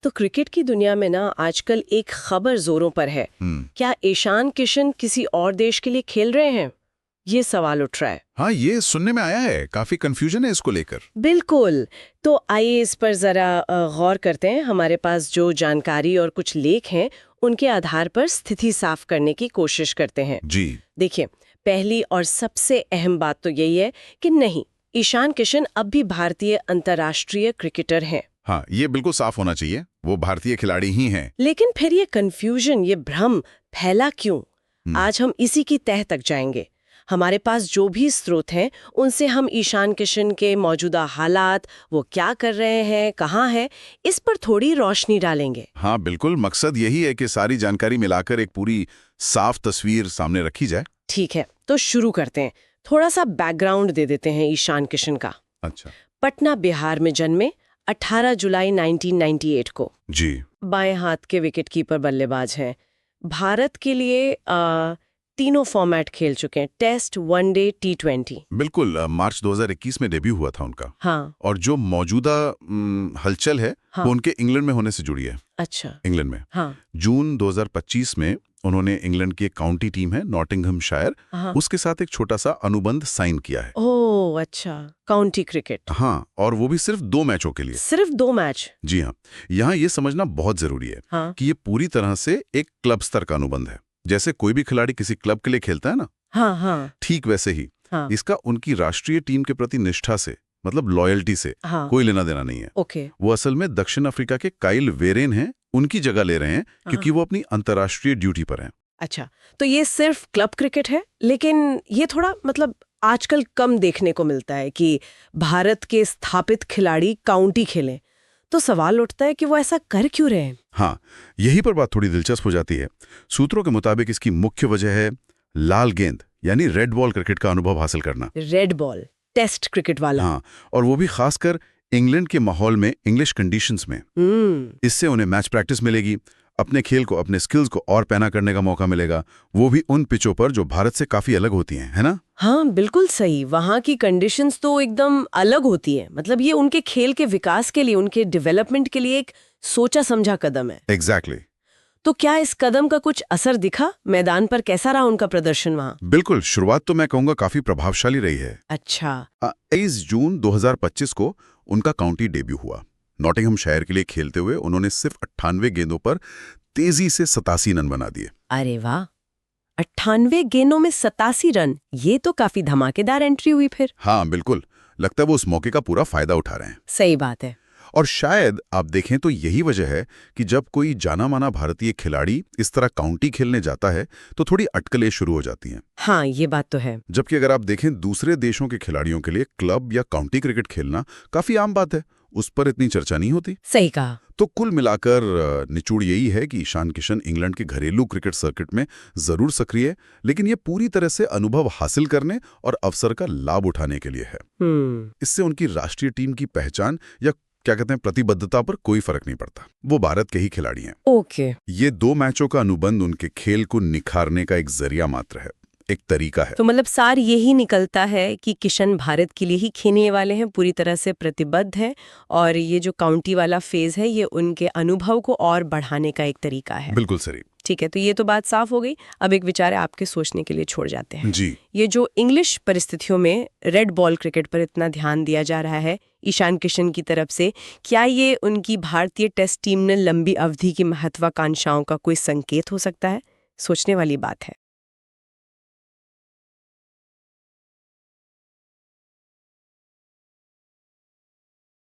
तो क्रिकेट की दुनिया में ना आजकल एक खबर जोरों पर है। क्या ईशान किशन किसी और देश के लिए खेल रहे हैं? ये सवाल उठ रहा है। हाँ, ये सुनने में आया है। काफी कंफ्यूजन है इसको लेकर। बिल्कुल। तो आइए इस पर जरा गौर करते हैं। हमारे पास जो जानकारी और कुछ लेख हैं उनके आधार पर स्थिति साफ करने की कोशिश करते हैं। जी देखिए, पहली और सबसे अहम बात तो यही है कि नहीं, ईशान किशन अब भी भारतीय अंतर्राष्ट्रीय क्रिकेटर हैं। हाँ, ये बिल्कुल साफ होना चाहिए। वो भारतीय खिलाड़ी ही हैं। लेकिन फिर ये कंफ्यूजन, ये भ्रम फैला क्यों? हम्म। आज हम इसी की तह तक जाएंगे। हमारे पास जो भी स्रोत हैं उनसे हम ईशान किशन के मौजूदा हालात, वो क्या कर रहे हैं, कहाँ है, इस पर थोड़ी रोशनी डालेंगे। हाँ बिल्कुल, मकसद यही है कि सारी जानकारी मिलाकर एक पूरी साफ तस्वीर सामने रखी जाए। ठीक है, तो शुरू करते हैं। थोड़ा सा बैकग्राउंड दे देते हैं ईशान किशन का। अच्छा। पटना, बिहार में जन्मे, 18 जुलाई 1998 को। जी। बाएं हाथ के विकेटकीपर बल्लेबाज हैं। भारत के लिए तीनों फॉर्मेट खेल चुके हैं, टेस्ट, वनडे, T20। बिल्कुल, मार्च 2021 में डेब्यू हुआ था उनका। हाँ। और जो मौजूदा हलचल है हाँ। वो उनके इंग्लैंड में होने से जुड़ी है। अच्छा। इंग्लैंड में हाँ। जून 2025 में उन्होंने इंग्लैंड की एक काउंटी टीम है नॉटिंघमशायर, हाँ। उसके साथ एक छोटा सा अनुबंध साइन किया है। ओह अच्छा, काउंटी क्रिकेट। हाँ, और वो भी सिर्फ 2 मैचों के लिए। सिर्फ 2 मैच? जी हाँ, यहाँ ये समझना बहुत जरूरी है। हाँ। कि ये पूरी तरह से एक क्लब स्तर का अनुबंध है। जैसे कोई भी खिलाड़ी किसी क्लब के लिए खेलता है ना, हाँ हाँ ठीक वैसे ही हाँ। इसका उनकी राष्ट्रीय टीम के प्रति निष्ठा से, मतलब लॉयल्टी से हाँ। कोई लेना देना नहीं है। ओके। वो असल में दक्षिण अफ्रीका के काइल वेरेन हैं, उनकी जगह ले रहे हैं क्योंकि वो अपनी अंतर्राष्ट्रीय ड्यूटी पर हैं। अच्छा, तो ये सिर्फ क्लब क्रिकेट है, लेकिन ये थोड़ा मतलब आजकल कम देखने को मिलता है कि भारत के स्थापित खिलाड़ी काउंटी खेलें। तो सवाल उठता है कि वो ऐसा कर क्यों रहे हैं? हाँ, यही पर बात थोड़ी दिलचस्प हो जाती है। सूत्रों के मुताबिक इसकी मुख्य वजह है लाल गेंद यानी रेड बॉल क्रिकेट का अनुभव हासिल करना। रेड बॉल, टेस्ट क्रिकेट वाला। हाँ, और वो भी खासकर इंग्लैंड के माहौल में, इंग्लिश कंडीशंस में। इससे उन्हें मैच प्रैक्टिस मिलेगी, अपने खेल को, अपने स्किल्स को और पैना करने का मौका मिलेगा, वो भी उन पिचों पर जो भारत से काफी अलग होती हैं, है ना? हाँ बिल्कुल सही। वहाँ की कंडीशंस तो एकदम अलग होती हैं। मतलब ये उनके खेल के विकास के लिए, उनके डेवलपमेंट के लिए एक सोचा समझा कदम है। एग्जैक्टली। तो क्या इस कदम का कुछ असर दिखा? मैदान पर कैसा रहा उनका प्रदर्शन वहाँ? बिल्कुल, शुरुआत तो मैं कहूँगा काफी प्रभावशाली रही है। अच्छा। 23 जून 2025 को उनका काउंटी डेब्यू हुआ। नॉटिंघमशायर के लिए खेलते हुए उन्होंने सिर्फ 98 गेंदों पर तेजी से 87 रन बना दिए। अरे वाह, 98 गेंदों में 87 रन, ये तो काफी धमाकेदार एंट्री हुई फिर। हाँ बिल्कुल, लगता है वो उस मौके का पूरा फायदा उठा रहे हैं। सही बात है। और शायद आप देखें तो यही वजह है कि जब कोई जाना माना भारतीय खिलाड़ी इस तरह काउंटी खेलने जाता है तो थोड़ी अटकलें शुरू हो जाती हैं। हाँ, ये बात तो है। जबकि अगर आप देखें दूसरे देशों के खिलाड़ियों के लिए क्लब या काउंटी क्रिकेट खेलना काफी आम बात है, उस पर इतनी चर्चा नहीं होती। सही कहा। तो कुल मिलाकर निचोड़ यही है कि ईशान किशन इंग्लैंड के घरेलू क्रिकेट सर्किट में जरूर सक्रिय है, लेकिन ये पूरी तरह से अनुभव हासिल करने और अवसर का लाभ उठाने के लिए है। इससे उनकी राष्ट्रीय टीम की पहचान या क्या कहते हैं प्रतिबद्धता पर कोई फर्क नहीं पड़ता। वो भारत के ही खिलाड़ी हैं। ओके। ये 2 मैचों का अनुबंध उनके खेल को निखारने का एक जरिया मात्र है, एक तरीका है। तो मतलब सार यही निकलता है कि किशन भारत के लिए ही खेलने वाले हैं, पूरी तरह से प्रतिबद्ध है, और ये जो काउंटी वाला फेज है ये उनके अनुभव को और बढ़ाने का एक तरीका है। बिल्कुल सही। ठीक है, तो ये तो बात साफ हो गई। अब एक विचार आपके सोचने के लिए छोड़ जाते हैं। जी। ये जो इंग्लिश परिस्थितियों में रेड बॉल क्रिकेट पर इतना ध्यान दिया जा रहा है ईशान किशन की तरफ से, क्या ये उनकी भारतीय टेस्ट टीम में लंबी अवधि की महत्वाकांक्षाओं का कोई संकेत हो सकता है? सोचने वाली बात है।